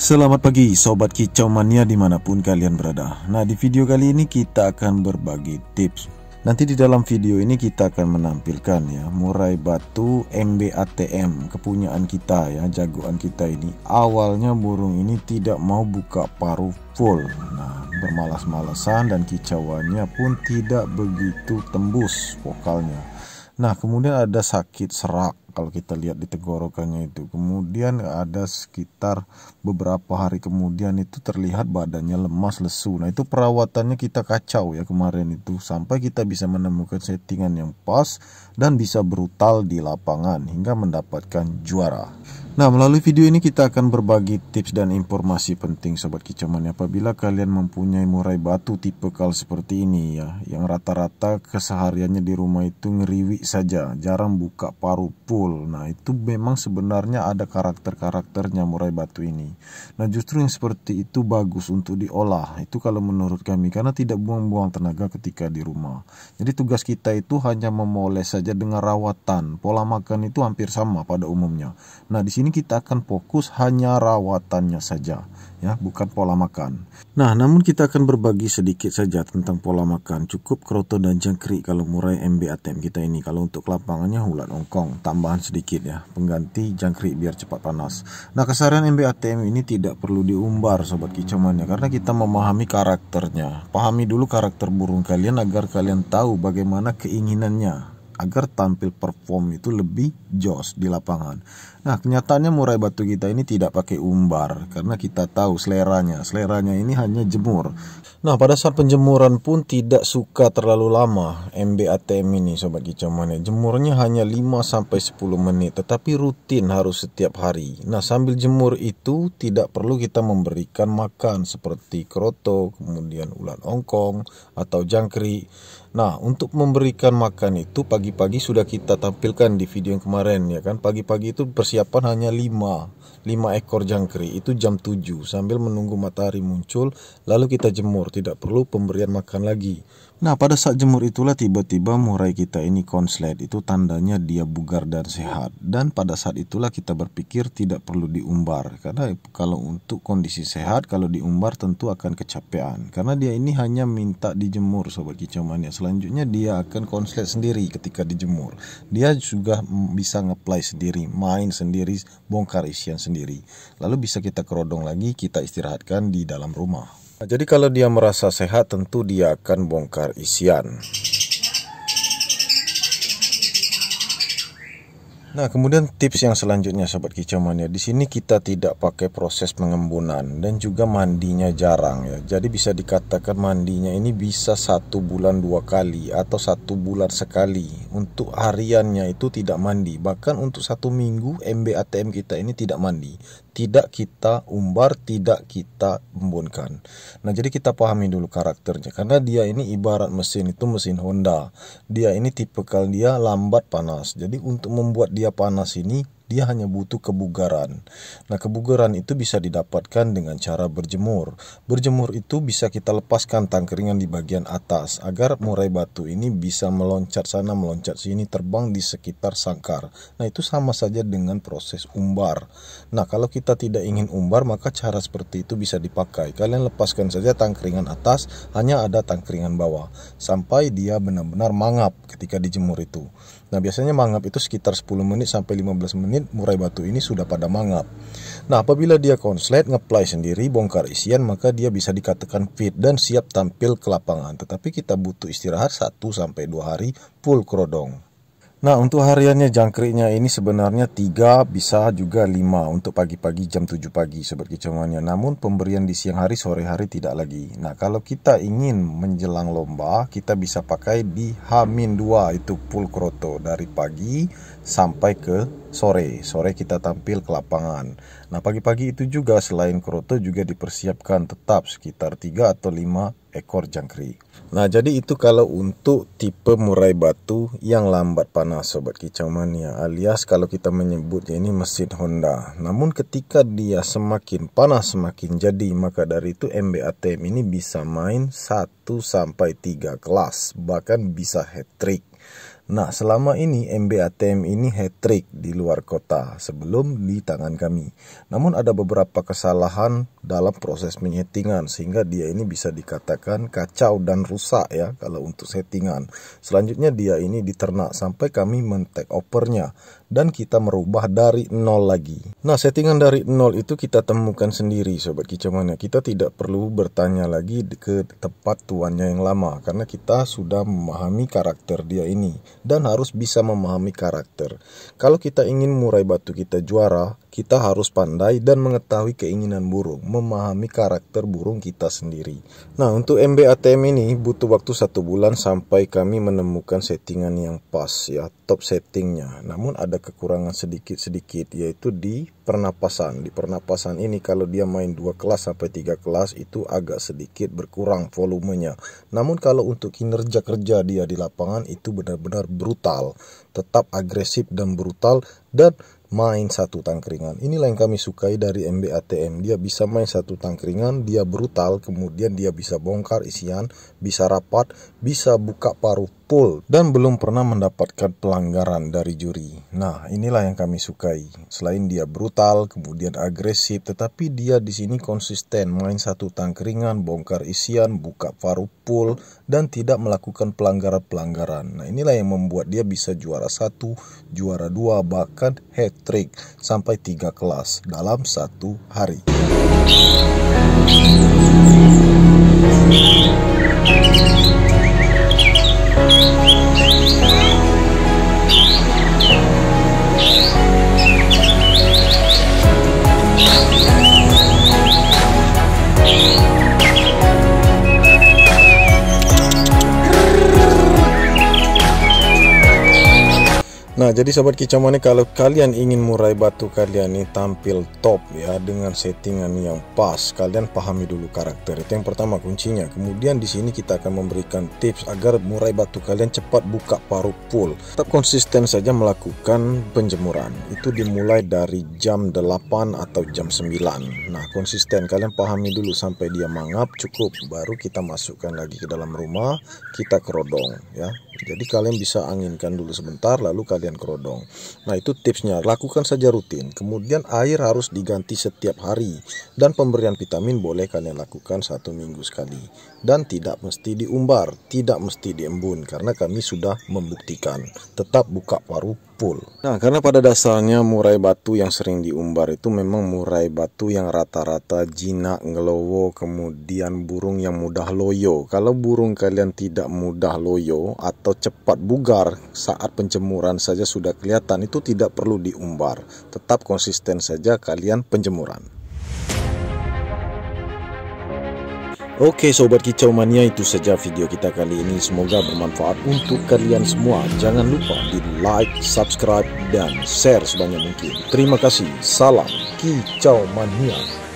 Selamat pagi Sobat Kicau Mania dimanapun kalian berada. Nah, di video kali ini kita akan berbagi tips. Nanti di dalam video ini kita akan menampilkan ya murai batu MB ATM kepunyaan kita ya, jagoan kita ini. Awalnya burung ini tidak mau buka paruh full. Nah, bermalas-malasan dan kicauannya pun tidak begitu tembus vokalnya. Nah, kemudian ada sakit serak kalau kita lihat di tenggorokannya itu. Kemudian ada sekitar beberapa hari kemudian itu terlihat badannya lemas lesu. Nah, itu perawatannya kita kacau ya kemarin itu, sampai kita bisa menemukan settingan yang pas dan bisa brutal di lapangan hingga mendapatkan juara. Nah, melalui video ini kita akan berbagi tips dan informasi penting Sobat Kicau Mania. Apabila kalian mempunyai murai batu tipe kal seperti ini ya, yang rata-rata kesehariannya di rumah itu ngeriwi saja, jarang buka paruh full. Nah, itu memang sebenarnya ada karakter-karakternya murai batu ini. Nah, justru yang seperti itu bagus untuk diolah. Itu kalau menurut kami, karena tidak buang-buang tenaga ketika di rumah. Jadi tugas kita itu hanya memoles saja dengan rawatan. Pola makan itu hampir sama pada umumnya. Nah, di sini kita akan fokus hanya rawatannya saja ya, bukan pola makan. Nah, namun kita akan berbagi sedikit saja tentang pola makan. Cukup kroto dan jangkrik kalau murai MB ATM kita ini. Kalau untuk lapangannya ulat ongkong, tambahan sedikit ya, pengganti jangkrik biar cepat panas. Nah, keseharian MB ATM ini tidak perlu diumbar Sobat Kicau Mania, karena kita memahami karakternya. Pahami dulu karakter burung kalian agar kalian tahu bagaimana keinginannya, agar tampil perform itu lebih jos di lapangan. Nah, kenyataannya murai batu kita ini tidak pakai umbar karena kita tahu seleranya ini hanya jemur. Nah, pada saat penjemuran pun tidak suka terlalu lama MB ATM ini Sobat Kicau Mania. Jemurnya hanya 5-10 menit, tetapi rutin harus setiap hari. Nah, sambil jemur itu tidak perlu kita memberikan makan seperti kroto, kemudian ulat ongkong atau jangkrik. Nah, untuk memberikan makan itu pagi-pagi sudah kita tampilkan di video yang kemarin ya kan. Pagi-pagi itu persiapan hanya 5 ekor jangkrik, itu jam 7 sambil menunggu matahari muncul, lalu kita jemur, tidak perlu pemberian makan lagi. Nah, pada saat jemur itulah tiba-tiba murai kita ini konslet, itu tandanya dia bugar dan sehat. Dan pada saat itulah kita berpikir tidak perlu diumbar, karena kalau untuk kondisi sehat kalau diumbar tentu akan kecapean, karena dia ini hanya minta dijemur Sobat Kicau Mania. Selanjutnya dia akan konslet sendiri ketika dijemur. Dia juga bisa ngeplay sendiri, main sendiri, bongkar isian sendiri. Lalu bisa kita kerodong lagi, kita istirahatkan di dalam rumah. Nah, jadi kalau dia merasa sehat tentu dia akan bongkar isian. Nah, kemudian tips yang selanjutnya Sobat Kicau Mania, di sini kita tidak pakai proses pengembunan dan juga mandinya jarang ya. Jadi bisa dikatakan mandinya ini bisa 1 bulan 2 kali atau 1 bulan sekali. Untuk hariannya itu tidak mandi, bahkan untuk 1 minggu MB ATM kita ini tidak mandi. Tidak kita umbar, tidak kita embunkan. Nah, jadi kita pahami dulu karakternya, karena dia ini ibarat mesin itu mesin Honda. Dia ini tipikal dia lambat panas. Jadi untuk membuat dia panas ini dia hanya butuh kebugaran. Nah, kebugaran itu bisa didapatkan dengan cara berjemur. Berjemur itu bisa kita lepaskan tangkringan di bagian atas agar murai batu ini bisa meloncat sana meloncat sini, terbang di sekitar sangkar. Nah, itu sama saja dengan proses umbar. Nah, kalau kita tidak ingin umbar maka cara seperti itu bisa dipakai. Kalian lepaskan saja tangkringan atas, hanya ada tangkringan bawah sampai dia benar-benar mangap ketika dijemur itu. Nah, biasanya mangap itu sekitar 10 menit sampai 15 menit murai batu ini sudah pada mangap. Nah, apabila dia konslet, ngeplay sendiri, bongkar isian, maka dia bisa dikatakan fit dan siap tampil ke lapangan. Tetapi kita butuh istirahat 1-2 hari full kerodong. Nah, untuk hariannya jangkriknya ini sebenarnya 3 bisa juga 5 untuk pagi-pagi jam 7 pagi Sobat Kicau Mania. Namun pemberian di siang hari, sore hari tidak lagi. Nah, kalau kita ingin menjelang lomba, kita bisa pakai di H-2 itu full kroto dari pagi sampai ke sore. Sore kita tampil ke lapangan. Nah, pagi-pagi itu juga selain kroto juga dipersiapkan tetap sekitar 3 atau 5 ekor jangkrik. Nah, jadi itu kalau untuk tipe murai batu yang lambat panas Sobat Kicau Mania, alias kalau kita menyebutnya ini mesin Honda. Namun ketika dia semakin panas semakin jadi, maka dari itu MB ATM ini bisa main 1-3 kelas, bahkan bisa hat-trick. Nah, selama ini MB-ATM ini hat-trick di luar kota sebelum di tangan kami. Namun ada beberapa kesalahan dalam proses penyetingan sehingga dia ini bisa dikatakan kacau dan rusak ya kalau untuk settingan. Selanjutnya dia ini diternak sampai kami men-take overnya dan kita merubah dari nol lagi. Nah, settingan dari nol itu kita temukan sendiri Sobat Kicau Mania. Kita tidak perlu bertanya lagi ke tempat tuannya yang lama karena kita sudah memahami karakter dia ini dan harus bisa memahami karakter. Kalau kita ingin murai batu kita juara, kita harus pandai dan mengetahui keinginan burung, memahami karakter burung kita sendiri. Nah, untuk MB-ATM ini butuh waktu 1 bulan sampai kami menemukan settingan yang pas ya, top settingnya. Namun ada kekurangan sedikit-sedikit yaitu di pernapasan. Di pernapasan ini kalau dia main 2 kelas sampai 3 kelas itu agak sedikit berkurang volumenya. Namun kalau untuk kinerja kerja dia di lapangan itu benar-benar brutal, tetap agresif dan brutal dan main satu tangkringan. Inilah yang kami sukai dari MB-ATM. Dia bisa main satu tangkringan, dia brutal, kemudian dia bisa bongkar isian, bisa rapat, bisa buka paruh full, dan belum pernah mendapatkan pelanggaran dari juri. Nah, inilah yang kami sukai. Selain dia brutal, kemudian agresif, tetapi dia di sini konsisten, main satu tangkringan, bongkar isian, buka paruh full, dan tidak melakukan pelanggaran-pelanggaran. Nah, inilah yang membuat dia bisa juara 1, juara 2, bahkan hat-trick sampai 3 kelas dalam 1 hari. Nah, jadi Sobat Kicau Mania, kalau kalian ingin murai batu kalian ini tampil top ya dengan settingan yang pas, kalian pahami dulu karakter. Itu yang pertama kuncinya. Kemudian di sini kita akan memberikan tips agar murai batu kalian cepat buka paruh full. Tetap konsisten saja melakukan penjemuran. Itu dimulai dari jam 8 atau jam 9. Nah, konsisten kalian pahami dulu sampai dia mangap cukup, baru kita masukkan lagi ke dalam rumah, kita kerodong ya. Jadi kalian bisa anginkan dulu sebentar lalu kalian kerodong. Nah, itu tipsnya, lakukan saja rutin. Kemudian air harus diganti setiap hari dan pemberian vitamin boleh kalian lakukan 1 minggu sekali. Dan tidak mesti diumbar, tidak mesti diembun karena kami sudah membuktikan. Tetap buka paruh full. Nah, karena pada dasarnya murai batu yang sering diumbar itu memang murai batu yang rata-rata jinak, ngelowo, kemudian burung yang mudah loyo. Kalau burung kalian tidak mudah loyo atau cepat bugar saat penjemuran saja sudah kelihatan, itu tidak perlu diumbar. Tetap konsisten saja kalian penjemuran. Oke Sobat Kicau Mania, itu saja video kita kali ini. Semoga bermanfaat untuk kalian semua. Jangan lupa di like, subscribe, dan share sebanyak mungkin. Terima kasih. Salam Kicau Mania.